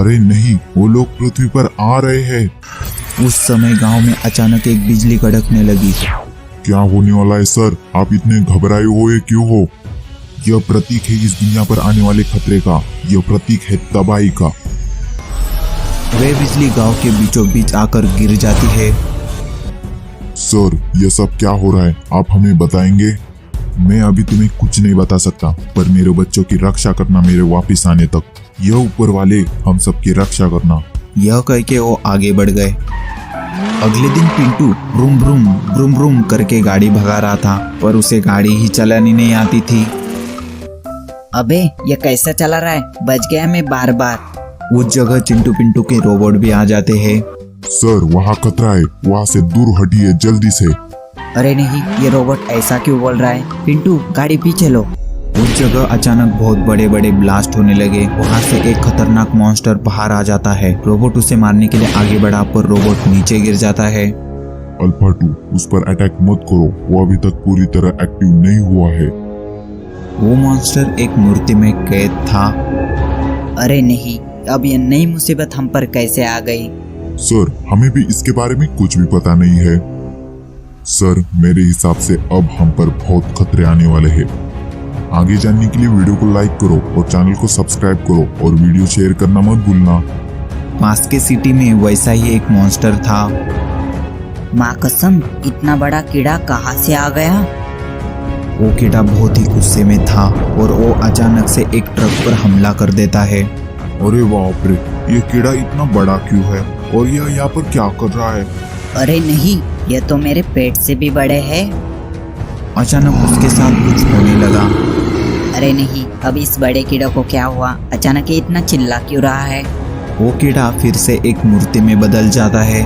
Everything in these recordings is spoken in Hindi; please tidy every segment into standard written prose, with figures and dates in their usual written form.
अरे नहीं, वो लोग पृथ्वी पर आ रहे हैं। उस समय गांव में अचानक एक बिजली कड़कने लगी। क्या होने वाला है सर? आप इतने घबराए हुए क्यों हो? यह प्रतीक है इस दुनिया पर आने वाले खतरे का। यह प्रतीक है तबाही का। वे बिजली गांव के बीचों बीच आकर गिर जाती है। सर, यह सब क्या हो रहा है? आप हमें बताएंगे? मैं अभी तुम्हें कुछ नहीं बता सकता, पर मेरे बच्चों की रक्षा करना मेरे वापिस आने तक। यह ऊपर वाले हम सबकी रक्षा करना। यह कह के वो आगे बढ़ गए। अगले दिन पिंटू ब्रूम ब्रूम ब्रूम ब्रूम करके गाड़ी भगा रहा था, पर उसे गाड़ी ही चलानी नहीं आती थी। अबे ये कैसा चला रहा है? बच गया मैं बार बार। उस जगह चिंटू पिंटू के रोबोट भी आ जाते हैं। सर, वहाँ खतरा है, वहाँ से दूर हटिए जल्दी से। अरे नहीं, ये रोबोट ऐसा क्यों बोल रहा है? पिंटू गाड़ी पीछे लो। उस जगह अचानक बहुत बड़े बड़े ब्लास्ट होने लगे। वहाँ से एक खतरनाक मॉन्स्टर बाहर आ जाता है। रोबोट उसे मारने के लिए आगे बढ़ा, पर रोबोट नीचे गिर जाता है। अल्फा 2, उस पर अटैक मत करो, वो अभी तक पूरी तरह एक्टिव नहीं हुआ है। वो मॉन्स्टर एक मूर्ति में कैद था। अरे नहीं, अब ये नई मुसीबत हम पर कैसे आ गई? सर, हमें भी इसके बारे में कुछ भी पता नहीं है। सर, मेरे हिसाब से अब हम पर बहुत खतरे आने वाले हैं। आगे जानने के लिए वीडियो को लाइक करो और चैनल को सब्सक्राइब करो और वीडियो शेयर करना मत भूलना। पास के सिटी में वैसा ही एक मॉन्स्टर था। माँ कसम, इतना बड़ा कीड़ा कहाँ से आ गया? वो कीड़ा बहुत ही गुस्से में था और वो अचानक से एक ट्रक पर हमला कर देता है। अरे बाप रे, ये कीड़ा इतना बड़ा क्यों है और यह यहाँ पर क्या कर रहा है? अरे नहीं, ये तो मेरे पेट से भी बड़े हैं। अचानक उसके साथ कुछ होने लगा। अरे नहीं, अब इस बड़े कीड़े को क्या हुआ? अचानक ये इतना चिल्ला क्यों रहा है? वो कीड़ा फिर से एक मूर्ति में बदल जाता है।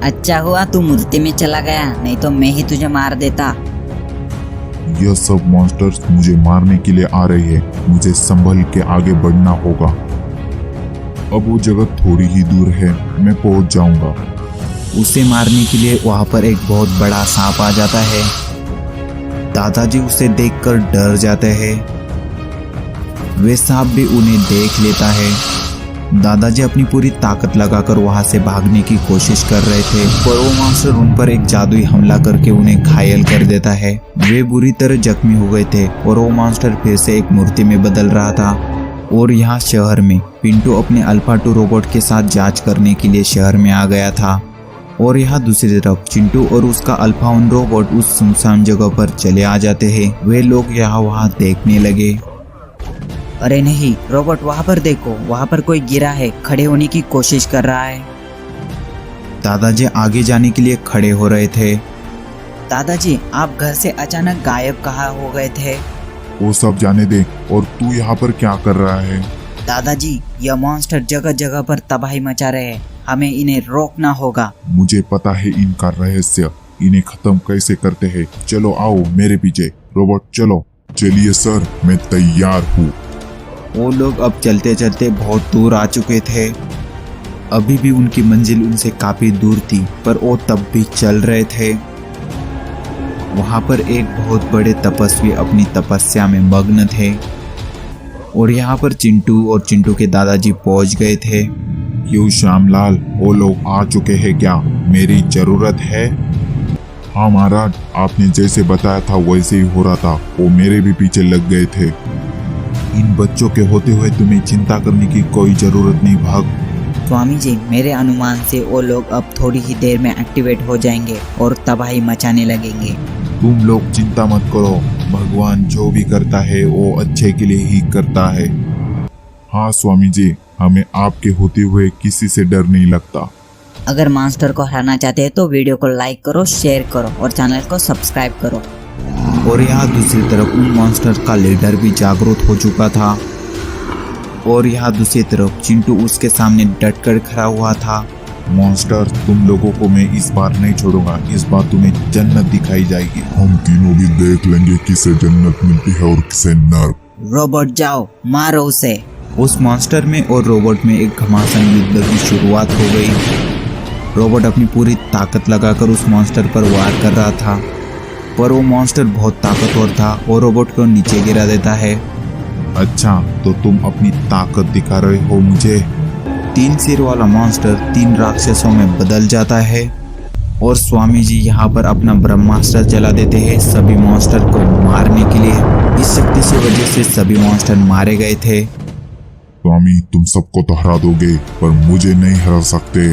अच्छा हुआ तू मूर्ति में चला गया, नहीं तो मैं ही तुझे मार देता। यह सब मॉन्स्टर्स मुझे मारने के लिए आ रहे हैं। मुझे संभल के आगे बढ़ना होगा। अब वो जगह थोड़ी ही दूर है, मैं पहुंच जाऊंगा। उसे मारने के लिए वहां पर एक बहुत बड़ा सांप आ जाता है। दादाजी उसे देखकर डर जाते हैं। वे सांप भी उन्हें देख लेता है। दादाजी अपनी पूरी ताकत लगाकर वहां से भागने की कोशिश कर रहे थे, पर वो मॉन्स्टर उन पर एक जादुई हमला करके उन्हें घायल कर देता है। वे बुरी तरह जख्मी हो गए थे और वो मॉन्स्टर फिर से एक मूर्ति में बदल रहा था। और यहाँ शहर में पिंटू अपने अल्फा 2 रोबोट के साथ जांच करने के लिए शहर में आ गया था। और यहाँ दूसरी तरफ चिंटू और उसका अल्फा 1 रोबोट उस सुनसान जगह पर चले आ जाते हैं। वे लोग यहाँ वहाँ देखने लगे। अरे नहीं, रोबोट वहाँ पर देखो, वहाँ पर कोई गिरा है, खड़े होने की कोशिश कर रहा है। दादाजी आगे जाने के लिए खड़े हो रहे थे। दादाजी, आप घर से अचानक गायब कहाँ हो गए थे? वो सब जाने दे, और तू यहाँ पर क्या कर रहा है? दादाजी, यह मॉन्स्टर जगह जगह पर तबाही मचा रहे हैं, हमें इन्हें रोकना होगा। मुझे पता है इनका रहस्य, इन्हें खत्म कैसे करते हैं। चलो आओ मेरे पीछे। रोबोट चलो। चलिए सर, मैं तैयार हूँ। वो लोग अब चलते चलते बहुत दूर आ चुके थे। अभी भी उनकी मंजिल उनसे काफी दूर थी, पर वो तब भी चल रहे थे। वहां पर एक बहुत बड़े तपस्वी अपनी तपस्या में मग्न थे। और यहाँ पर चिंटू और चिंटू के दादाजी पहुंच गए थे। क्यों श्यामलाल, वो लोग आ चुके हैं क्या? मेरी जरूरत है? हाँ महाराज, आपने जैसे बताया था वैसे ही हो रहा था। वो मेरे भी पीछे लग गए थे। इन बच्चों के होते हुए तुम्हें चिंता करने की कोई जरूरत नहीं भाग। स्वामी जी, मेरे अनुमान से वो लोग अब थोड़ी ही देर में एक्टिवेट हो जाएंगे और तबाही मचाने लगेंगे। तुम लोग चिंता मत करो, भगवान जो भी करता है वो अच्छे के लिए ही करता है। हाँ स्वामी जी, हमें आपके होते हुए किसी से डर नहीं लगता। अगर मॉन्स्टर को हराना चाहते हैं तो वीडियो को लाइक करो, शेयर करो और चैनल को सब्सक्राइब करो। और यहाँ दूसरी तरफ उन मॉन्स्टर का लीडर भी जागरूक हो चुका था। और यहाँ दूसरी तरफ चिंटू उसके सामने डटकर खड़ा हुआ था। मॉन्स्टर, तुम लोगों को मैं इस बार नहीं छोड़ूंगा। इस बार तुम्हें जन्नत दिखाई जाएगी। हम तीनों भी देख लेंगे किसे जन्नत मिलती है और किसे नर्क। रोबोट जाओ, मारो उसे। उस मॉन्स्टर में और रोबोट में एक घमासान युद्ध की शुरुआत हो गई। रोबोट अपनी पूरी ताकत लगाकर उस मॉन्स्टर पर वार कर रहा था, पर वो मॉन्स्टर बहुत ताकतवर था और रोबोट को नीचे गिरा देता है। अच्छा, तो तुम अपनी ताकत दिखा रहे हो मुझे? 3 सिर वाला मॉन्स्टर 3 राक्षसों में बदल जाता है और स्वामी जी यहाँ पर अपना ब्रह्मास्त्र चला देते हैं सभी मॉन्स्टर को मारने के लिए। इस शक्ति की वजह से सभी मॉन्स्टर मारे गए थे। स्वामी, तुम सबको तो हरा दोगे पर मुझे नहीं हरा सकते।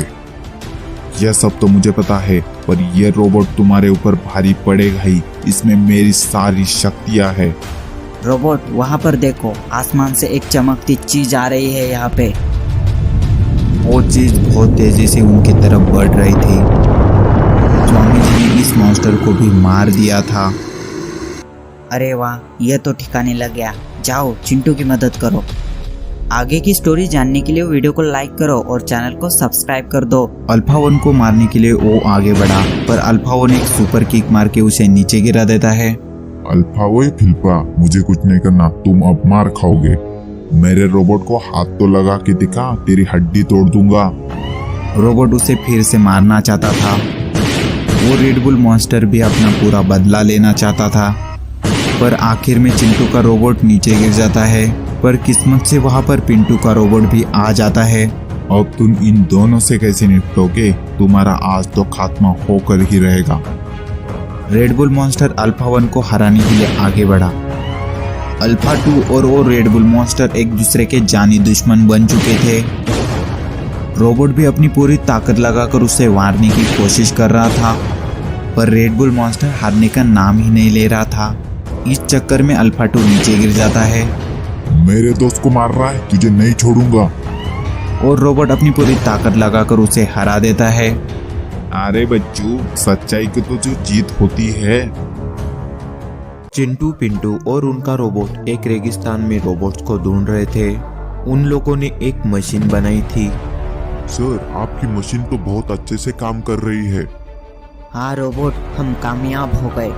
यह सब तो मुझे पता है, पर यह रोबोट तुम्हारे ऊपर भारी पड़ेगा ही। इसमें मेरी सारी शक्तियाँ है। रोबोट वहाँ पर देखो, आसमान से एक चमकती चीज आ रही है यहाँ पे। वो चीज बहुत तेजी से उनकी तरफ बढ़ रही थी। स्वामी जी ने इस मॉन्स्टर को भी मार दिया था। अरे वाह, यह तो ठिकाने लग गया। जाओ चिंटू की मदद करो। आगे की स्टोरी जानने के लिए वीडियो को लाइक करो और चैनल को सब्सक्राइब कर दो। अल्फा वन को मारने के लिए वो आगे बढ़ा, पर अल्फा वन एक सुपर किक मार के उसे नीचे गिरा देता है। अल्फा वो फिल्पा, मुझे कुछ नहीं करना, तुम अब मार खाओगे। मेरे रोबोट को हाथ तो लगा के दिखा, तेरी हड्डी तोड़ दूंगा। रोबोट उसे फिर से मारना चाहता था। वो रेडबुल मॉन्स्टर भी अपना पूरा बदला लेना चाहता था, पर आखिर में चिंटू का रोबोट नीचे गिर जाता है। पर किस्मत से वहाँ पर पिंटू का रोबोट भी आ जाता है। अब तुम इन दोनों से कैसे निपटोगे? तुम्हारा आज तो खात्मा होकर ही रहेगा। रेडबुल मॉन्स्टर अल्फा वन को हराने के लिए आगे बढ़ा। अल्फा 2 और वो रेडबुल मॉन्स्टर एक दूसरे के जानी दुश्मन बन चुके थे। रोबोट भी अपनी पूरी ताकत लगाकर उसे मारने की कोशिश कर रहा था, पर रेडबुल मॉन्स्टर हारने का नाम ही नहीं ले रहा था। इस चक्कर में अल्फा 2 नीचे गिर जाता है। मेरे दोस्त को मार रहा है, तुझे नहीं छोड़ूंगा। और रोबोट अपनी पूरी ताकत लगाकर उसे हरा देता है। अरे बच्चू, सच्चाई की तो जो जीत होती है। चिंटू, पिंटू और उनका रोबोट एक रेगिस्तान में रोबोट्स को ढूंढ रहे थे। उन लोगों ने एक मशीन बनाई थी। सर, आपकी मशीन तो बहुत अच्छे से काम कर रही है। हाँ रोबोट, हम कामयाब हो गए।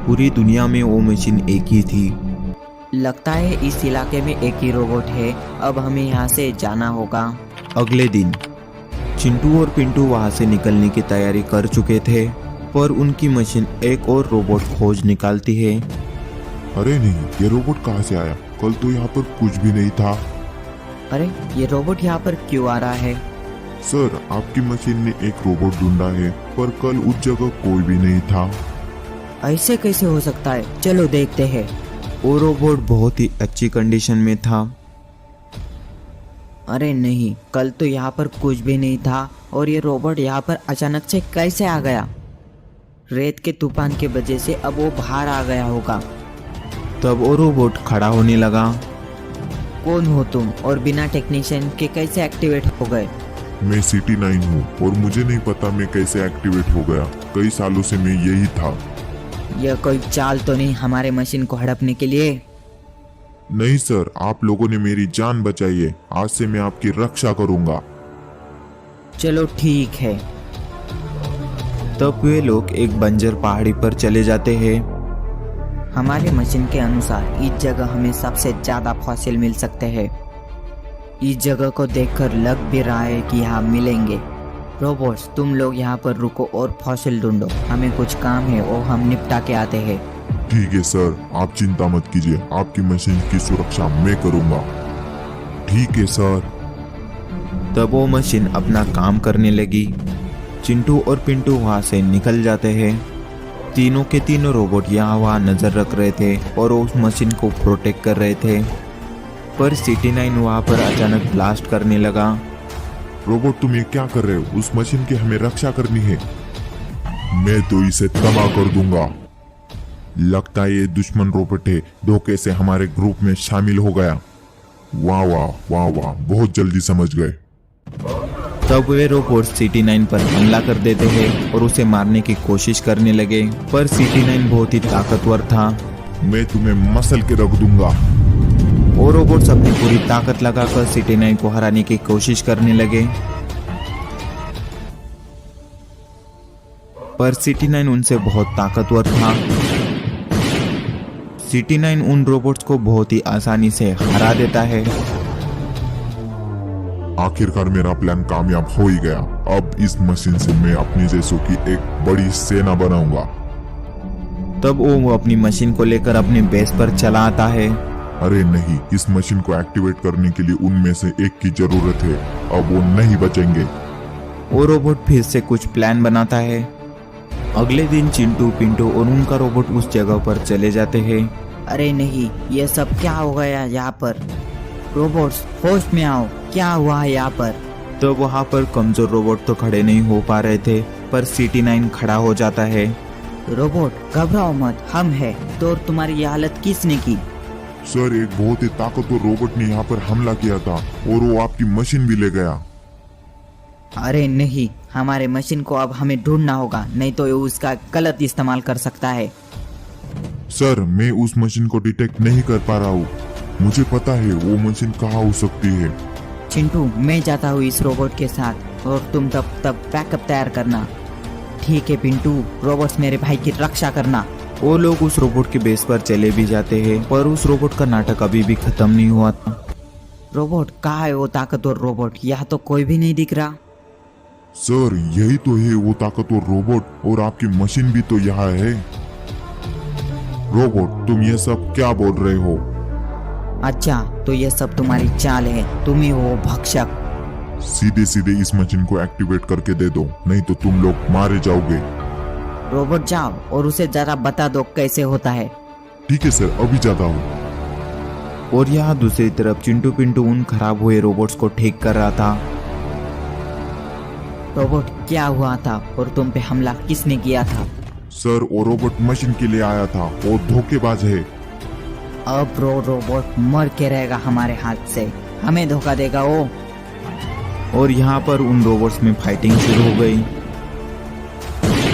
पूरी दुनिया में वो मशीन एक ही थी। लगता है इस इलाके में एक ही रोबोट है। अब हमें यहाँ से जाना होगा। अगले दिन चिंटू और पिंटू वहाँ से निकलने की तैयारी कर चुके थे, पर उनकी मशीन एक और रोबोट खोज निकालती है। अरे नहीं, ये रोबोट कहाँ से आया? कल तो यहाँ पर कुछ भी नहीं था। अरे ये रोबोट यहाँ पर क्यों आ रहा है? सर, आपकी मशीन ने एक रोबोट ढूंढा है, पर कल उस जगह कोई भी नहीं था। ऐसे कैसे हो सकता है? चलो देखते हैं। वो रोबोट बहुत ही अच्छी कंडीशन में था। अरे नहीं, कल तो यहाँ पर कुछ भी नहीं था और ये रोबोट यहाँ पर अचानक से कैसे आ गया? रेत के तूफान की वजह से अब वो बाहर आ गया होगा। तब वो रोबोट खड़ा होने लगा। कौन हो तुम और बिना टेक्नीशियन के कैसे एक्टिवेट हो गए? मैं CT9 हूँ और मुझे नहीं पता मैं कैसे एक्टिवेट हो गया। कई सालों से मैं यही था। यह कोई चाल तो नहीं हमारे मशीन को हड़पने के लिए? नहीं सर, आप लोगों ने मेरी जान बचाई है। आज से मैं आपकी रक्षा करूंगा। चलो ठीक है। तब वे लोग एक बंजर पहाड़ी पर चले जाते हैं। हमारे मशीन के अनुसार इस जगह हमें सबसे ज्यादा फॉसिल मिल सकते हैं। इस जगह को देखकर लग भी रहा है कि यहाँ मिलेंगे। रोबोट्स, तुम लोग यहाँ पर रुको और फॉसिल ढूंढो। हमें कुछ काम है और हम निपटा के आते हैं। ठीक है सर, आप चिंता मत कीजिए, आपकी मशीन की सुरक्षा मैं करूंगा। ठीक है सर। तब वो मशीन अपना काम करने लगी। चिंटू और पिंटू वहाँ से निकल जाते हैं। तीनों के तीनों रोबोट यहाँ वहाँ नजर रख रहे थे और उस मशीन को प्रोटेक्ट कर रहे थे, पर CT9 वहाँ पर अचानक ब्लास्ट करने लगा। रोबोट, तुम ये क्या कर रहे हो? उस मशीन की हमें रक्षा करनी है। मैं तो इसे तबाह कर दूंगा। लगता है ये दुश्मन रोबोट है, धोखे से हमारे ग्रुप में शामिल हो गया। वाह वाह वाह वाह, बहुत जल्दी समझ गए। तब वे रोबोट CT9 पर हमला कर देते हैं और उसे मारने की कोशिश करने लगे, पर CT9 बहुत ही ताकतवर था। मैं तुम्हें मसल के रख दूंगा। और रोबोट्स अपनी पूरी ताकत लगाकर CT9 को हराने की कोशिश करने लगे, पर CT9 उनसे बहुत ताकतवर था। CT9 उन रोबोट्स को बहुत ही आसानी से हरा देता है। आखिरकार मेरा प्लान कामयाब हो ही गया। अब इस मशीन से मैं अपनी जैसों की एक बड़ी सेना बनाऊंगा। तब वो अपनी मशीन को लेकर अपने बेस पर चला आता है। अरे नहीं, इस मशीन को एक्टिवेट करने के लिए उनमें से एक की जरूरत है। अब वो नहीं बचेंगे। वो रोबोट फिर से कुछ प्लान बनाता है। अगले दिन चिंटू, पिंटू और उनका रोबोट उस जगह पर चले जाते हैं। अरे नहीं, ये सब क्या हो गया यहाँ पर? रोबोट्स होश में आओ, क्या हुआ है यहाँ पर? तो वहाँ पर कमजोर रोबोट तो खड़े नहीं हो पा रहे थे, पर CT9 खड़ा हो जाता है। रोबोट घबराओ मत, हम है। तो और तुम्हारी ये हालत किसने की? सर, एक बहुत ही ताकतवर रोबोट ने यहाँ पर हमला किया था और वो आपकी मशीन भी ले गया। अरे नहीं, हमारे मशीन को अब हमें ढूंढना होगा, नहीं तो ये उसका गलत इस्तेमाल कर सकता है। सर, मैं उस मशीन को डिटेक्ट नहीं कर पा रहा हूँ। मुझे पता है वो मशीन कहाँ हो सकती है। चिंटू, मैं जाता हूँ इस रोबोट के साथ और तुम तब बैकअप तैयार करना। ठीक है पिंटू, रोबोट्स मेरे भाई की रक्षा करना। वो लोग उस रोबोट के बेस पर चले भी जाते हैं, पर उस रोबोट का नाटक अभी भी खत्म नहीं हुआ था। रोबोट कहाँ है वो ताकतवर रोबोट? यहाँ तो कोई भी नहीं दिख रहा। सर, यही तो है वो ताकतवर रोबोट और आपकी मशीन भी तो यहाँ है। रोबोट, तुम ये सब क्या बोल रहे हो? अच्छा, तो ये सब तुम्हारी चाल है, तुम ही हो भक्षक। सीधे सीधे इस मशीन को एक्टिवेट करके दे दो, नहीं तो तुम लोग मारे जाओगे। रोबोट जाओ और उसे जरा बता दो कैसे होता है। ठीक है सर, अभी जाता हूँ। और यहाँ दूसरी तरफ चिंटू पिंटू उन खराब हुए रोबोट्स को ठीक कर रहा था। रोबोट क्या हुआ था और तुम पे हमला किसने किया था? सर, वो रोबोट मशीन के लिए आया था, वो धोखेबाज है। अब रोबोट मर के रहेगा हमारे हाथ से, हमें धोखा देगा वो। और यहाँ पर उन रोबोट्स में फाइटिंग शुरू हो गई।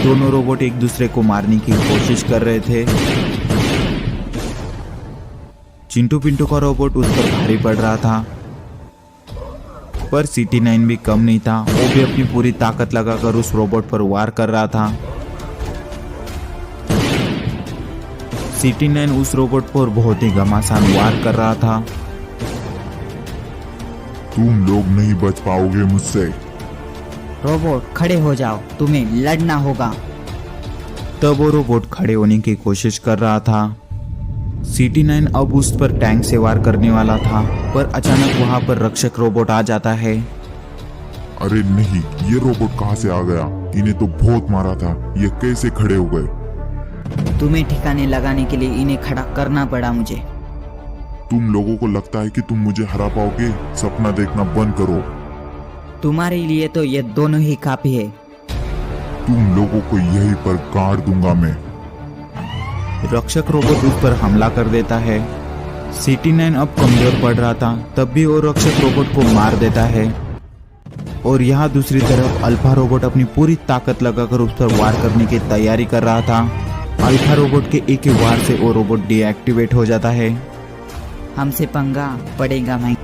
दोनों रोबोट एक दूसरे को मारने की कोशिश कर रहे थे। चिंटू पिंटू का रोबोट उस पर भारी पड़ रहा था, पर CT9 भी कम नहीं था। वो भी अपनी पूरी ताकत लगाकर उस रोबोट पर वार कर रहा था। CT9 उस रोबोट पर बहुत ही घमासान वार कर रहा था। तुम लोग नहीं बच पाओगे मुझसे। रोबोट खड़े हो जाओ, तुम्हें लड़ना होगा। तब वो रोबोट खड़े होने की कोशिश कर रहा था। CT9 अब उस पर टैंक से वार करने वाला था, पर अचानक वहां पर रक्षक रोबोट आ जाता है। अरे नहीं, ये रोबोट कहाँ से आ गया? इन्हें तो बहुत मारा था, ये कैसे खड़े हो गए? तुम्हें ठिकाने लगाने के लिए इन्हें खड़ा करना पड़ा मुझे। तुम लोगों को लगता है कि तुम मुझे हरा पाओगे? सपना देखना बंद करो। तुम्हारे लिए तो ये दोनों ही काफी है। तुम लोगों को यहीं पर गाड़ दूंगा मैं। रक्षक रोबोट उस पर हमला कर देता है। CT9 अब कमजोर पड़ रहा था, तब भी वो रक्षक रोबोट को मार देता है। और यहाँ दूसरी तरफ अल्फा रोबोट अपनी पूरी ताकत लगाकर उस पर वार करने की तैयारी कर रहा था। अल्फा रोबोट के एक ही वार से वो रोबोट डीएक्टिवेट हो जाता है। हमसे पंगा पड़ेगा भाई।